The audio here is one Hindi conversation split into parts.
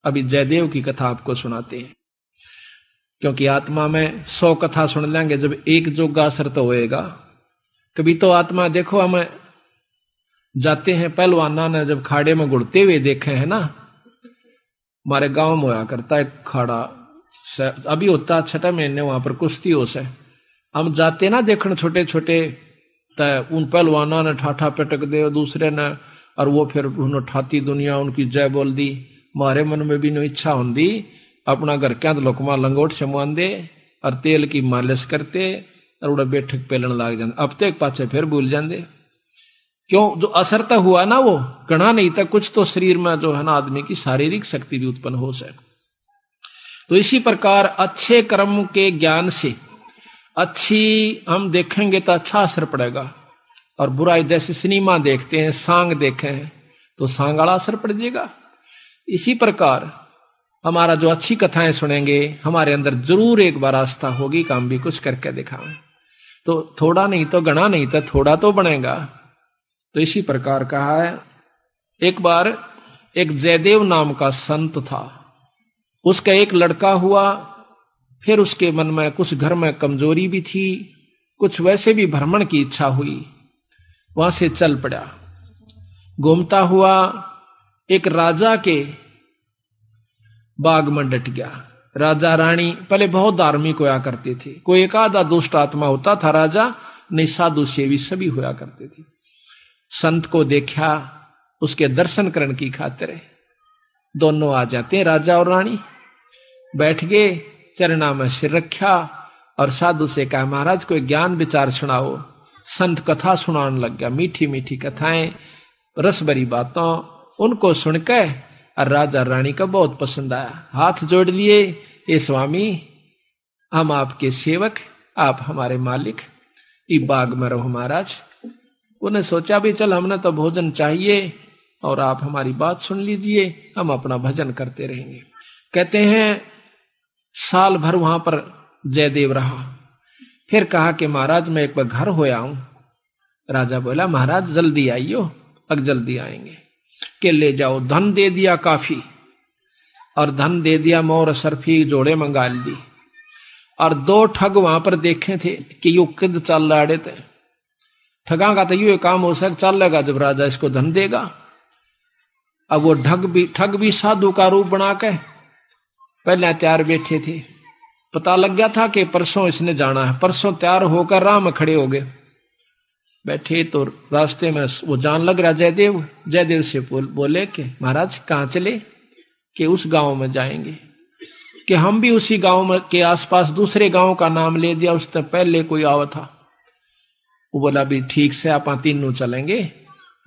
अभी जयदेव की कथा आपको सुनाते हैं, क्योंकि आत्मा में 100 कथा सुन लेंगे, जब एक जोगा असर तो होएगा। कभी तो आत्मा देखो, हमें जाते हैं पहलवाना ने जब खाड़े में गुड़ते हुए देखे हैं ना, हमारे गांव में होया करता है खाड़ा, अभी होता 6 महीने वहां पर कुश्ती हो से, हम जाते ना देखने छोटे छोटे, उन पहलवाना ने ठाठा पटक दे दूसरे ने, और वो फिर उन्होंने ठाती दुनिया उनकी जय बोल दी। हमारे मन में भी नो इच्छा होंगी अपना घर क्या लोकमा लंगोट से मुआंदे और तेल की मालिश करते और उड़ा बैठक पेलन लाग जाते, अब तक पाछे फिर भूल जाते। क्यों? जो असर तक हुआ ना वो गणा नहीं था, कुछ तो शरीर में जो है ना आदमी की शारीरिक शक्ति भी उत्पन्न हो सके। तो इसी प्रकार अच्छे कर्म के ज्ञान से अच्छी हम देखेंगे तो अच्छा असर पड़ेगा, और बुराई जैसे सिनेमा देखते हैं, सांग देखे हैं तो सांग वाला असर पड़ जाएगा। इसी प्रकार हमारा जो अच्छी कथाएं सुनेंगे, हमारे अंदर जरूर एक बार आस्था होगी कि हम भी कुछ करके दिखाएं, तो थोड़ा नहीं तो गणा नहीं तो थोड़ा तो बनेगा। तो इसी प्रकार कहा है, एक बार एक जयदेव नाम का संत था, उसका एक लड़का हुआ, फिर उसके मन में कुछ घर में कमजोरी भी थी, कुछ वैसे भी भ्रमण की इच्छा हुई, वहां से चल पड़ा। घूमता हुआ एक राजा के बाग में डट गया। राजा रानी पहले बहुत धार्मिक होया करते थे, कोई एक आधा दुष्ट आत्मा होता था राजा, नहीं साधु सेवी सभी होया करते थे। संत को देखा, उसके दर्शन करने की खातिर दोनों आ जाते हैं, राजा और रानी बैठ गए, चरणा में सिर रखा और साधु से कहा, महाराज कोई ज्ञान विचार सुनाओ। संत कथा सुनाने लग गया, मीठी मीठी कथाएं, रस भरी बातों, उनको सुनकर और राजा रानी का बहुत पसंद आया। हाथ जोड़ लिए, ये स्वामी हम आपके सेवक, आप हमारे मालिक, इस बाग में रहो महाराज। उन्हें सोचा भी चल हमने तो भोजन चाहिए और आप हमारी बात सुन लीजिए, हम अपना भजन करते रहेंगे। कहते हैं साल भर वहां पर जयदेव रहा, फिर कहा कि महाराज मैं एक बार घर होया हूं। राजा बोला महाराज जल्दी आइयो, अब जल्दी आएंगे। के ले जाओ, धन दे दिया काफी, और धन दे दिया, मोर सरफी जोड़े मंगा ली, और 2 ठग वहां पर देखे थे कि यू किद चल लाड़े थे। ठगा का तो यू काम हो सक चलेगा जब राजा इसको धन देगा। अब वो ठग भी साधु का रूप बना के पहले तैयार बैठे थे, पता लग गया था कि परसों इसने जाना है, परसों तैयार होकर राह में खड़े हो गए। बैठे तो रास्ते में वो जान लग रहा जयदेव, जयदेव से बोले कि महाराज कहाँ चले? कि उस गांव में जाएंगे। कि हम भी उसी गांव में के आसपास दूसरे गांव का नाम ले दिया, उससे पहले कोई आवा था। वो बोला भी ठीक से आप तीनों चलेंगे।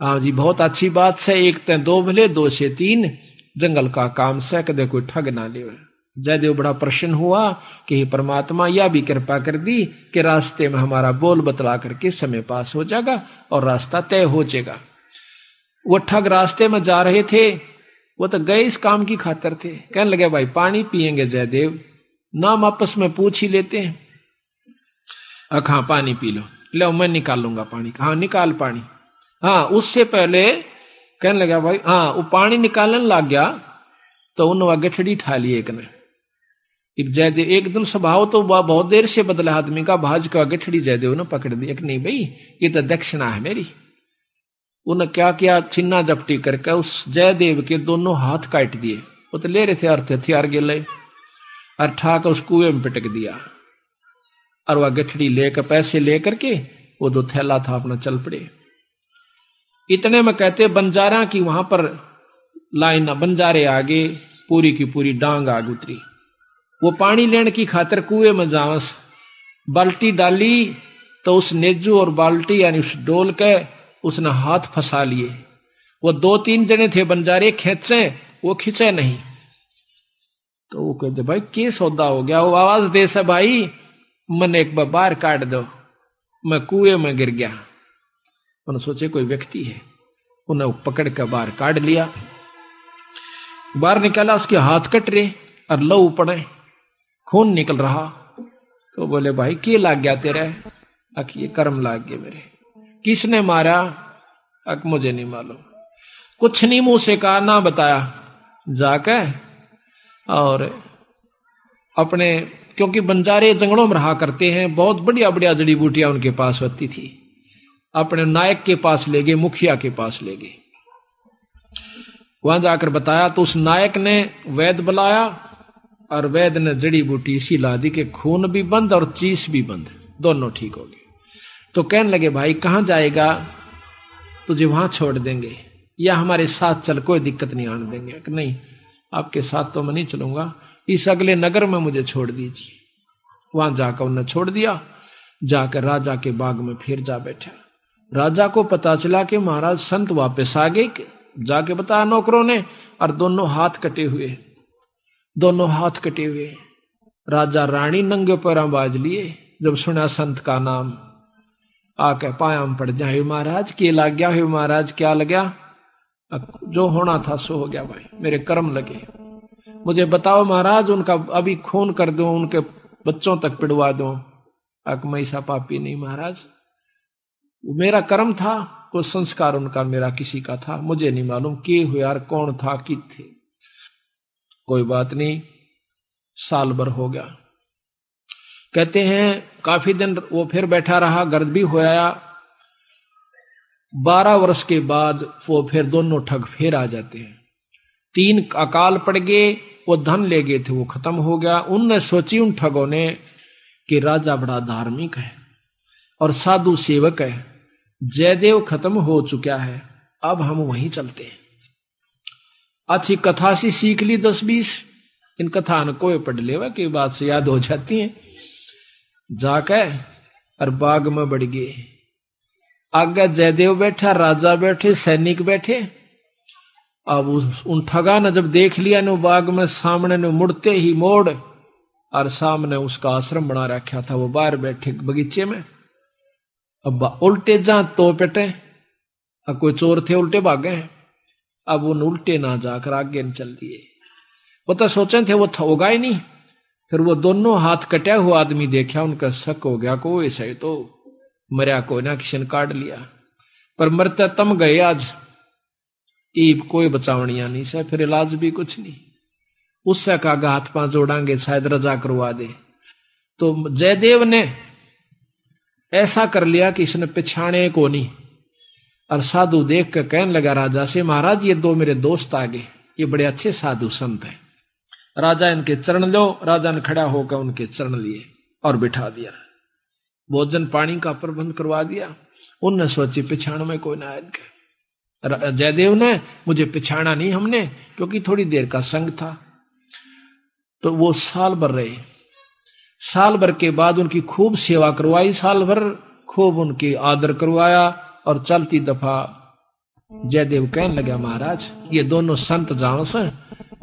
हाँ जी बहुत अच्छी बात से, एक ते 2 भले 2 से 3, जंगल का काम से कदे कोई ठग ना ले। जयदेव बड़ा प्रसन्न हुआ कि हे परमात्मा यह भी कृपा कर दी कि रास्ते में हमारा बोल बतला करके समय पास हो जाएगा और रास्ता तय हो जाएगा। वो ठग रास्ते में जा रहे थे, वो तो गए इस काम की खातिर थे। कहने लगे भाई पानी पिएंगे जयदेव? नाम आपस में पूछ ही लेते हैं। हाँ पानी पी लो, लो मैं निकालूंगा पानी। हाँ निकाल पानी। हाँ उससे पहले कहने लगा भाई, हाँ वो पानी निकालने लग गया तो उन्होंने गठड़ी ठा ली एक ने। जयदेव एकदम स्वभाव तो बहुत देर से बदला आदमी का, भाज का गठड़ी जयदेव ने पकड़ दी। एक नहीं भाई ये तो दक्षिणा है मेरी। उन्हें क्या किया, छिन्ना जपटी करके उस जयदेव के दोनों हाथ काट दिए। वो तो ले रहे थे अर्थ हथियार गिले, और ठाकर उस कुएं में पिटक दिया। और वह गठड़ी लेकर पैसे लेकर के वो 2 थैला था अपना चल पड़े। इतने में कहते बंजारा की वहां पर लाइन, बंजारे आगे पूरी की पूरी डांग आग उतरी। वो पानी लेने की खातिर कुएं में जावस बाल्टी डाली तो उस नेजू और बाल्टी यानी उस डोल के उसने हाथ फंसा लिए। वो 2-3 जने थे बंजारे, खेचे वो खींचे नहीं। तो वो कहते भाई क्या सौदा हो गया? वो आवाज दे से भाई मन एक बार बाहर काट दो, मैं कुएं में गिर गया। उन्होंने सोचे कोई व्यक्ति है, उन्हें पकड़ कर बाहर काट लिया। बाहर निकाला, उसके हाथ कट रहे और लहू पड़े, खून निकल रहा। तो बोले भाई क्या लाग गया तेरे? अक ये कर्म लाग गए मेरे। किसने मारा? अक मुझे नहीं मालूम। कुछ नहीं मुंह से कहा, ना बताया। जाकर और अपने, क्योंकि बंजारे जंगलों में रहा करते हैं, बहुत बढ़िया बढ़िया जड़ी बूटियां उनके पास होती थी। अपने नायक के पास ले गए, मुखिया के पास ले गए। वहां जाकर बताया तो उस नायक ने वैद्य बुलाया और वैद्य ने जड़ी बूटी इसी ला दी कि खून भी बंद और चीस भी बंद, दोनों ठीक हो गए। तो कहने लगे भाई कहां जाएगा, तुझे वहां छोड़ देंगे या हमारे साथ चल, कोई दिक्कत नहीं आने देंगे। कि नहीं, आपके साथ तो मैं नहीं चलूंगा, इस अगले नगर में मुझे छोड़ दीजिए। वहां जाकर उन्हें छोड़ दिया। जाकर राजा के बाग में फिर जा बैठा। राजा को पता चला कि महाराज संत वापस आ गए। जाके बताया नौकरों ने, और दोनों हाथ कटे हुए, दोनों हाथ कटे हुए। राजा रानी नंगे पैरों बाज लिए। जब सुना संत का नाम, आके पाया में पड़ जाए, महाराज के लग गया है, महाराज क्या लगा? जो होना था सो हो गया भाई, मेरे कर्म लगे। मुझे बताओ महाराज, उनका अभी खून कर दो, उनके बच्चों तक पिड़वा दो। मैं ऐसा पापी नहीं महाराज, मेरा कर्म था, कोई संस्कार उनका मेरा किसी का था, मुझे नहीं मालूम के हुए यार, कौन था कि थे। कोई बात नहीं, साल भर हो गया। कहते हैं काफी दिन वो फिर बैठा रहा, गर्द भी होया। 12 वर्ष के बाद वो फिर दोनों ठग फिर आ जाते हैं। 3 अकाल पड़ गए, वो धन ले गए थे, वो खत्म हो गया। उनने सोची उन ठगों ने कि राजा बड़ा धार्मिक है और साधु सेवक है, जयदेव खत्म हो चुका है, अब हम वहीं चलते हैं। अच्छी कथा सी सीख ली 10-20, इन कथा न कोई पढ़ लेवा की बात से याद हो जाती है। जाकर और बाग में बढ़ गए। आगे जयदेव बैठा, राजा बैठे, सैनिक बैठे। अब उन ठगा ने जब देख लिया न बाग में, सामने ने मुड़ते ही मोड़, और सामने उसका आश्रम बना रखा था, वो बाहर बैठे बगीचे में। अब उल्टे जा तो पेटे, अब कोई चोर थे उल्टे भागे हैं। अब उन उल्टे ना जाकर आगे न चल दिए। वो तो सोचे थे वो होगा ही नहीं। फिर वो दोनों हाथ कटा हुआ आदमी देखा, उनका शक हो गया को ऐसा ही तो मरिया को ना, किसी ने काट लिया। पर मरते तम गए आज, ईब कोई बचावनिया नहीं से, फिर इलाज भी कुछ नहीं। उससे कहा हाथ पांव जोड़ांगे, शायद रजा करवा दे। तो जयदेव ने ऐसा कर लिया कि इसने पिछाने को नहीं। और साधु देख कर कहने लगा राजा से, महाराज ये 2 मेरे दोस्त आ गए, ये बड़े अच्छे साधु संत हैं, राजा इनके चरण लो। राजा ने खड़ा होकर उनके चरण लिए और बिठा दिया। भोजन पानी का प्रबंध करवा दिया। उनने सोची पिछाण में कोई ना आएगा। जयदेव ने, मुझे पिछाना नहीं हमने, क्योंकि थोड़ी देर का संग था। तो वो साल भर रहे। साल भर के बाद उनकी खूब सेवा करवाई, साल भर खूब उनकी आदर करवाया। और चलती दफा जयदेव कहने लगा, महाराज ये दोनों संत जान से,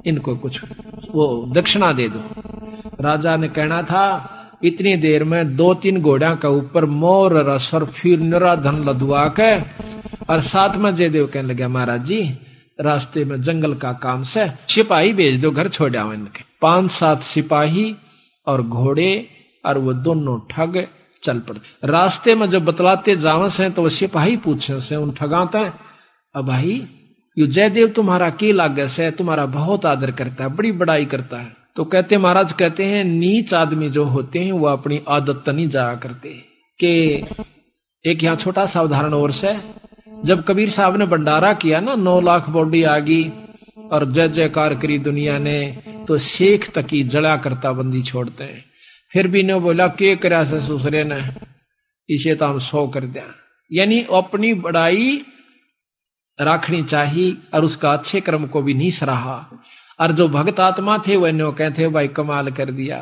इनको कुछ वो दक्षिणा दे दो। राजा ने कहना था इतनी देर में 2-3 घोड़ा का ऊपर मोर रस और फिर निरा धन लदवा के। और साथ में जयदेव कहने लगा, महाराज जी रास्ते में जंगल का काम से सिपाही भेज दो, घर छोड़ आओ इनके। 5-7 सिपाही और घोड़े, और वो दोनों ठग चल पड़े। रास्ते में जब बतलाते जावे से तो वो सिपाही पूछे से उन ठगाते, अब भाई यो जयदेव तुम्हारा के लागे से, तुम्हारा बहुत आदर करता है, बड़ी बड़ाई करता है। तो कहते महाराज, कहते हैं नीच आदमी जो होते हैं वो अपनी आदत नहीं जाया करते। कि एक यहाँ छोटा सा उदाहरण और से, जब कबीर साहब ने भंडारा किया ना, 9 लाख बॉडी आ गई और जय जयकार करी दुनिया ने, तो शेख तक ही जड़ा करता बंदी छोड़ते हैं। फिर भी ने बोला के करा से दूसरे ने, इसे तो हम 100 कर दिया। यानी अपनी बड़ाई रखनी चाहिए और उसका अच्छे कर्म को भी नहीं सराहा। और जो भक्त आत्मा थे वह नो कहते भाई कमाल कर दिया,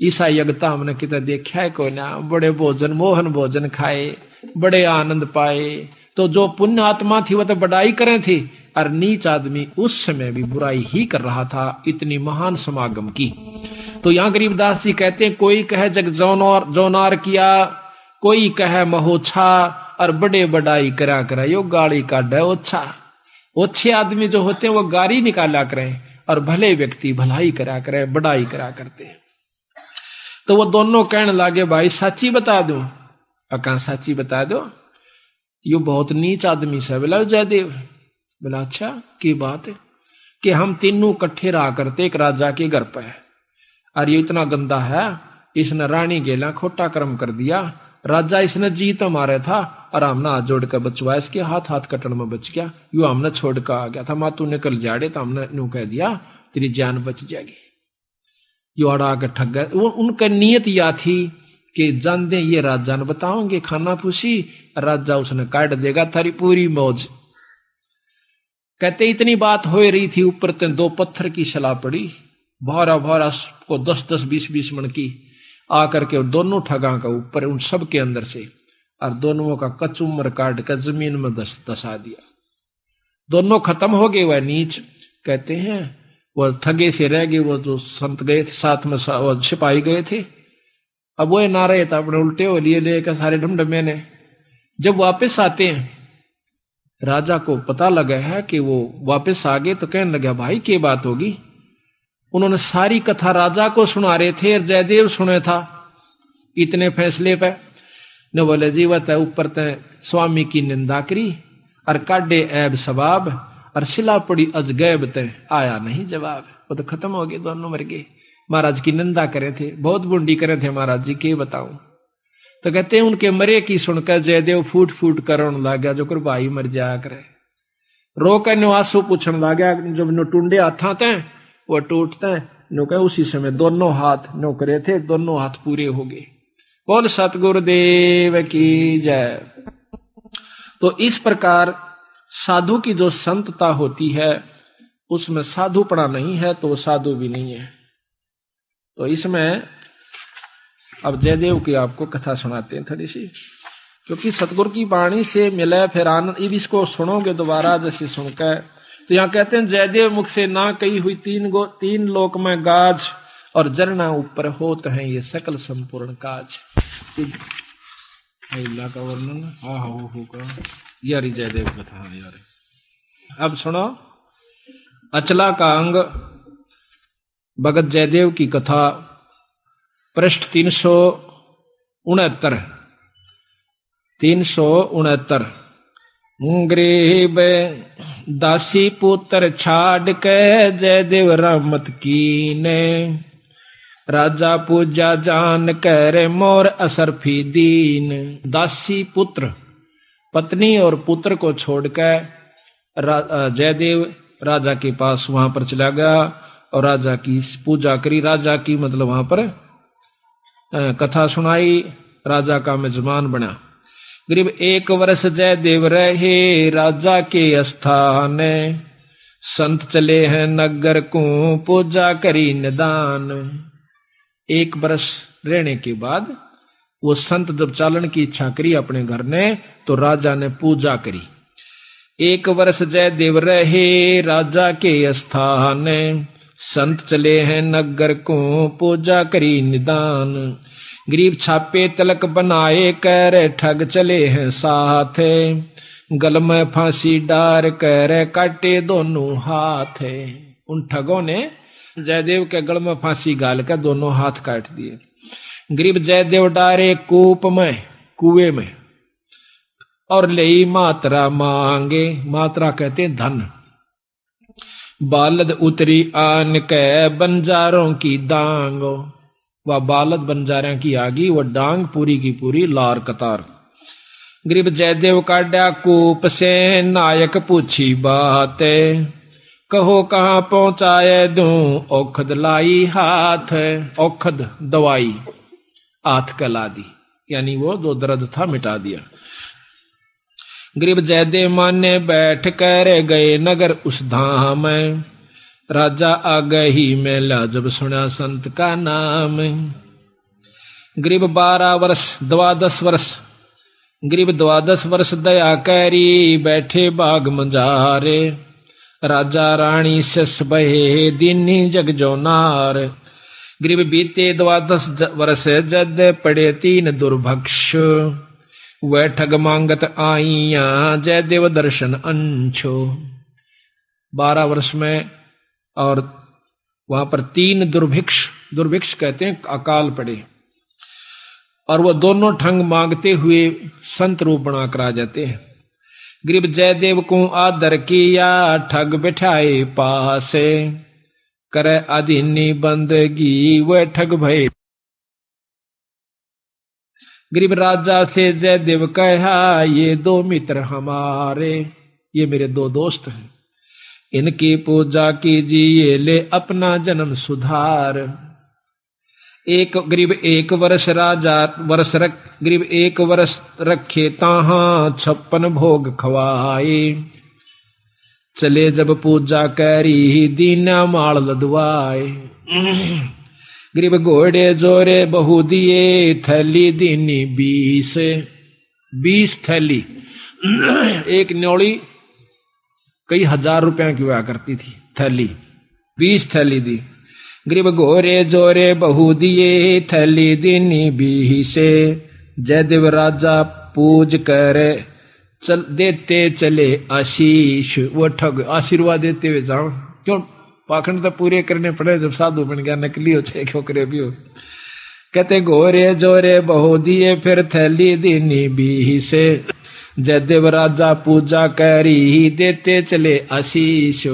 ईसा यज्ञता हमने कितना देखा है कोई ना, बड़े भोजन मोहन भोजन खाए, बड़े आनंद पाए। तो जो पुण्य आत्मा थी वह तो बड़ाई करे थी, और नीच आदमी उस समय भी बुराई ही कर रहा था, इतनी महान समागम की। तो यहाँ गरीबदास जी कहते हैं, कोई कहे जग जौनार किया, कोई कहे महोछा, और बड़े बड़ाई करा करा यो गाड़ी का डे ओछा। ओछे आदमी जो होते हैं वो गाड़ी निकाला करें, और भले व्यक्ति भलाई करा करे, बड़ाई करा करते हैं। तो वो दोनों कहने लगे, भाई सच्ची बता दो। अका सच्ची बता दो, यो बहुत नीच आदमी से। बोला जयदेव। बोला अच्छा की बात है। कि हम तीनों इकट्ठे रहा करते एक राजा के घर पर, और ये इतना गंदा है, इसने रानी गेला खोटा कर्म कर दिया, राजा इसने जीत मारे था और हमने हाथ जोड़ कर बचवाया, इसके हाथ हाथ कटन में बच गया, यू हमने छोड़ कर आ गया था, माँ तू निकल जाड़े तो हमने यूं कह दिया तेरी जान बच जाएगी। यू अड़ा के ठग गए। उनका नियत या थी कि जान दे ये राजा ने बताओगे खाना पूछी, राजा उसने काट देगा थारी पूरी मौज। कहते इतनी बात हो रही थी, ऊपर ते 2 पत्थर की सलाह पड़ी, भारा भारा को 10-10 20-20 मन की आकर के दोनों ठगा का ऊपर उन सब के अंदर से, और दोनों का कचुम्बर काट कर जमीन में दसा दिया। दोनों खत्म हो गए। वह नीच कहते हैं वो ठगे से रह गए, वो जो संत गए थे साथ में वो सिपाही गए थे, अब वो ना रहे था, अपने उल्टे हो लिए लेकर सारे ढमढमे ने। जब वापस आते हैं राजा को पता लगा है कि वो वापस आ गए, तो कहने लगा भाई क्या बात होगी। उन्होंने सारी कथा राजा को सुना रहे थे, जयदेव सुने था इतने फैसले पे। न बोले जीवत है ऊपर तय स्वामी की निंदा करी और काटे ऐब सवाब, और सिला पड़ी अजगैब तय आया नहीं जवाब। वो तो खत्म हो गए, दोनों मर गए। महाराज की निंदा करे थे, बहुत बुंडी करे थे महाराज जी, के बताऊं। तो कहते हैं उनके मरे की सुनकर जयदेव फूट फूट करने लगा, जो कर भाई मर जाया करे। रो कर आंसू पूछने लगा, जब नो टूंडे हाथा थे वो टूटते नो कहे, उसी समय दोनों हाथ नो करे थे, दोनों हाथ पूरे हो गए। बोल सतगुरुदेव की जय। तो इस प्रकार साधु की जो संतता होती है उसमें साधुपना नहीं है तो वो साधु भी नहीं है। तो इसमें अब जयदेव की आपको कथा सुनाते हैं थोड़ी सी, क्योंकि सतगुरु की वाणी से मिले फिर आनंद। इसको सुनोगे दोबारा जैसे सुनकर, तो यहाँ कहते हैं जयदेव मुख से ना कही हुई 3 लोक में गाज, और जरना ऊपर होत है ये सकल संपूर्ण काज। का वर्णन हाँ होगा यार जयदेव कथा यार। अब सुनो अचला का अंग भगत जयदेव की कथा, पृष्ठ 369। गरीब दासी पुत्र छाड़ के जयदेव रामत कीने, राजा पूजा जान कर मोर असरफी दीन। दासी पुत्र पत्नी और पुत्र को छोड़कर जयदेव राजा के पास वहां पर चला गया और राजा की पूजा करी। राजा की मतलब वहां पर कथा सुनाई, राजा का मेजबान बना। करीब 1 वर्ष जयदेव रहे राजा के स्थान, संत चले हैं नगर को पूजा करी निदान। 1 वर्ष रहने के बाद वो संत जब चालन की इच्छा करी अपने घर ने, तो राजा ने पूजा करी। 1 वर्ष जयदेव रहे राजा के स्थान, संत चले हैं नगर को पूजा करी निदान। गरीब छापे तलक बनाए कर ठग चले हैं साथ, गल में फांसी डार कर काटे दोनों हाथ। उन ठगों ने जयदेव के गल में फांसी गाल कर दोनों हाथ काट दिए। गरीब जयदेव डारे कुएं में और ले मात्रा मांगे, मात्रा कहते धन। बालद उतरी आन के बंजारों की दांग, वह बालद बंजारों की आगी, वह डांग पूरी की पूरी लार कतार। गरीब जयदेव काटा कूप से नायक पूछी बात, कहो कहाँ पहुंचाए दूं औखद लाई हाथ। औखद दवाई हाथ कला दी, यानी वो जो दर्द था मिटा दिया। गरीब जयदेव माने बैठ कर गए नगर उस धाम, राजा आ गई मेला जब सुना संत का नाम। गरीब 12 वर्ष 12 वर्ष, गरीब 12 वर्ष दया करी बैठे बाग मंजारे, राजा रानी सस बहे दीनी जग जो नार। गरीब बीते 12 वर्ष जद पड़े 3 दुर्भक्ष, वह ठग मांगत आईया जयदेव दर्शन अंशो। 12 वर्ष में और वहां पर 3 दुर्भिक्ष कहते हैं अकाल पड़े, और वो दोनों ठग मांगते हुए संत रूप बनाकर आ जाते हैं। गरीब जयदेव को आदर किया, ठग बिठाए पासे, करे अधीनी बंदगी वह ठग भय। गरीब राजा से जयदेव कहा, ये दो मित्र हमारे, ये मेरे दो दोस्त हैं, इनकी पूजा कीजिए, ले अपना जन्म सुधार। एक गरीब एक वर्ष राजा वर्ष रख, गरीब एक वर्ष रखे ताहा 56 भोग खवाए, चले जब पूजा करी दीना माल लदवाए। गरीब घोड़े जोरे बहु दिए, थैली दीनी 20 थैली। एक न्योली कई हजार रुपया की हुआ करती थी थैली, 20 थैली दी। गरीब घोरे जोरे बहु दिए, थैली दीनी 20। जयदेव राजा पूज करे, चल देते चले आशीष। वो ठग आशीर्वाद देते हुए जाओ, क्यों पाखंड तो पूरे करने पड़े, जब साधु बन गया नकली हो छे खोकरे भी हो। कहते घोरे जोरे बहु दिए, फिर थैली दीनी 20। जयदेव राजा पूजा करी, देते चले आशीष।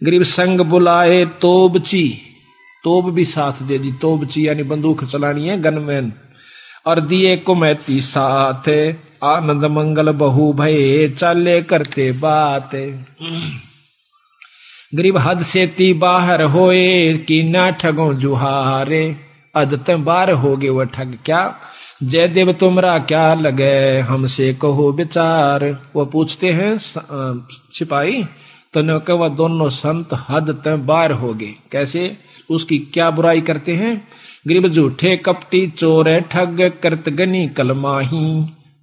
गरीब संग बुलाए तोबची, तोब भी साथ दे दी, तोबची यानी बंदूक चलानी है, गनमैन। और दिए कुमैती साथ, आनंद मंगल बहु भये, चाले करते बात। गरीब हद से ती बाहर होए, कि ना ठगों जुहारे, अदत बार हो गए वह ठग क्या। जयदेव तुमरा क्या लगे, हमसे कहो विचार। वो पूछते हैं सिपाही, तो ने कहा वह दोनों संत हद तक बार हो गए। कैसे, उसकी क्या बुराई करते हैं। गरीब झूठे कपटी चोर ठग, करत गनी कलमाही,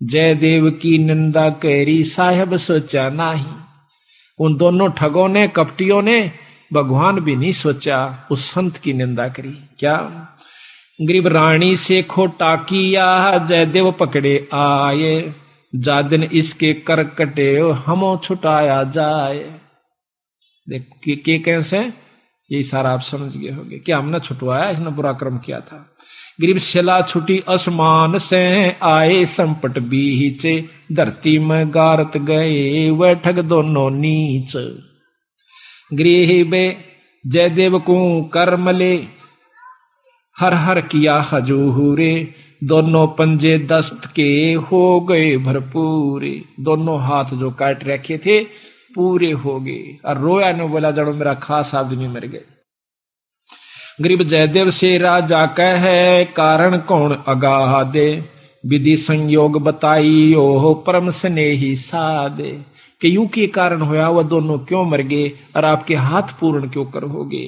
जयदेव की निंदा करी, साहेब सोचा नाही। उन दोनों ठगों ने, कपटियों ने भगवान भी नहीं सोचा, उस संत की निंदा करी। क्या गरीब रानी से खोटा किया, जयदेव पकड़े आए, जा दिन इसके कर कटे, हमो छुटाया जाए। देख के कैसे, यही सारा आप समझ गए होंगे कि हमने छुटवाया, इसने बुरा कर्म किया था। गरीब शिला छुटी आसमान से, आए संपट बीचे, धरती में गारत गए, वह ठग दोनों नीच। गरीब जयदेव को कर्मले, हर हर किया हजूरे, दोनों पंजे दस्त के हो गए भरपूरे। दोनों हाथ जो काट रखे थे पूरे हो गए। और रोया ने बोला, जड़ो मेरा खास आदमी मर गए। गरीब जयदेव से राजा कहे, कारण कौन अगाह दे, विधि संयोग बताई, ओह परम स्नेही सादे। कि यूं के कारण होया, वह दोनों क्यों मर गए, और आपके हाथ पूर्ण क्यों कर होगे।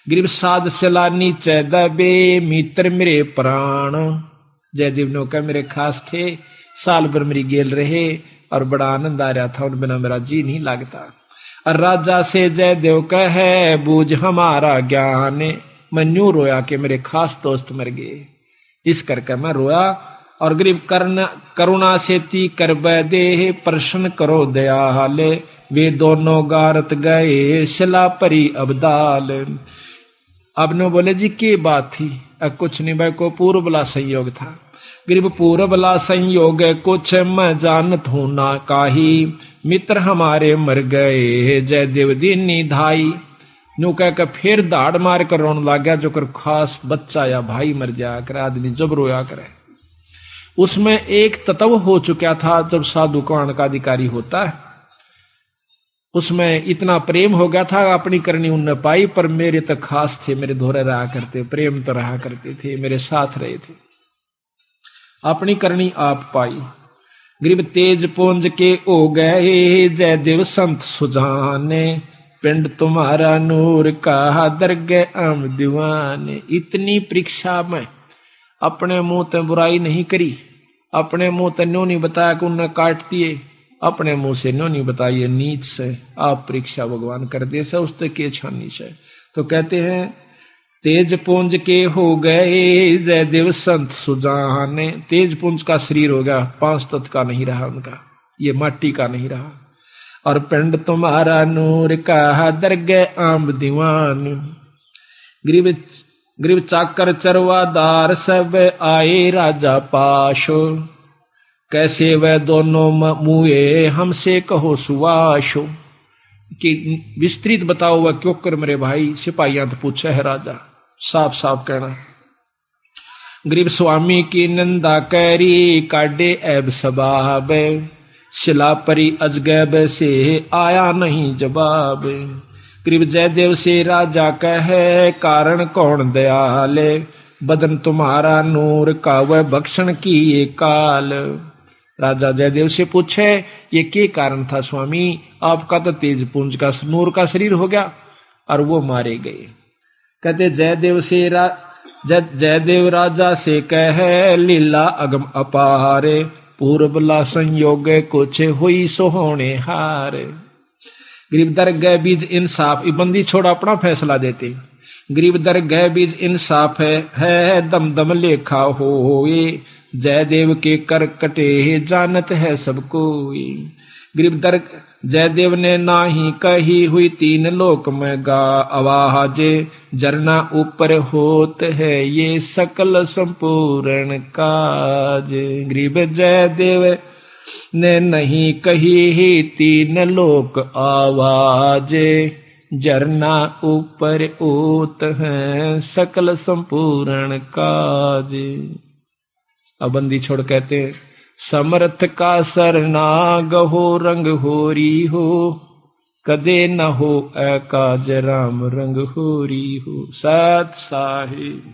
गरीब साध चला नीचे दबे, मित्र मेरे प्राण। जयदेव ने कहा मेरे खास थे, साल भर मेरी गेल रहे, और बड़ा आनंद आ रहा था, उन बिना मेरा जी नहीं लगता। और राजा से जयदेव कहे, बूझ हमारा ज्ञान, मैं न्यू रोया कि मेरे खास दोस्त मर गए, इस करके मैं रोया। और गरीब करुणा से ती कर दे, प्रश्न करो दयाले, वे दोनों गारत गए, शिला परी अबदाल। अब ने बोले जी की बात थी, अब कुछ नहीं भाई, को पूर्वला संयोग था। गरीब पूर्वला संयोग कुछ मैं जानत हूं ना काही, मित्र हमारे मर गए, जयदेव दीनी धाई। न्यू कह कर फिर दाड़ मार कर रोने लग गया, जो कर खास बच्चा या भाई मर जाया करे, आदमी जब रोया करे। उसमें एक तत्व हो चुका था, जब साधु कौन का अधिकारी होता है, उसमें इतना प्रेम हो गया था, अपनी करनी उनने पाई, पर मेरे तो खास थे, मेरे धोरे रहा करते, प्रेम तो रहा करते थे, मेरे साथ रहे थे, अपनी करनी आप पाई। गरीब तेज पुंज के हो गए, जयदेव संत सुजाने, पिंड तुम्हारा नूर का दरगे आम दीवाने। इतनी परीक्षा में अपने मुंह ते बुराई नहीं करी, अपने मुंह ते न्यों नहीं बताया कि उन्हें काट दिए, अपने मुंह से न्यों नहीं बताइए नीच से, आप परीक्षा भगवान कर दे से, उसते के छानी से। तो कहते हैं तेज पुंज के हो गए, जयदेव संत सुजाने। तेज पुंज का शरीर हो गया, 5 तत्व का नहीं रहा उनका, ये माटी का नहीं रहा। और पिंड तुम्हारा नूर का दरगे आम दीवान। गरीब चाकर चरवादार सब आए राजा पाशो, कैसे वह दोनों मुए हमसे कहो सुवाशो, कि विस्तृत बताओ वह क्यों कर मेरे भाई। सिपाहियां तो पूछे है राजा, साफ साफ कहना। गरीब स्वामी की निंदा कैरी काटे ऐब सबाब, शिला परी अजगैब से आया नहीं जवाब। गरीब जयदेव से राजा कहे कारण कौन दयाले, बदन तुम्हारा नूर का वह भक्षण की ये काल। राजा जयदेव से पूछे ये क्या कारण था स्वामी, आपका तो तेज पुंज का नूर का शरीर हो गया और वो मारे गए। कहते जयदेव राजा से कहे लीला अगम अपारे, पूर्वला संयोग कुछ हुई सोहोने हार। गरीब दरगह बीज इंसाफ, बंदी छोड़ अपना फैसला देते। गरीब दरगह बीज इंसाफ है दम दम लेखा हो, जयदेव के कर कटे जानत है सबको। गरीब जयदेव ने नाही कही हुई तीन लोक में गा, आवाज जरना ऊपर होत है ये सकल संपूर्ण काज। गरीब जयदेव ने नहीं कही ही तीन लोक आवाज, जरना ऊपर होत है सकल संपूर्ण काज। अब बंदी छोड़ कहते समर्थ का सरनाग हो रंग होरी हो, कदे न हो एकाज राम रंग होरी हो। सत साहिब।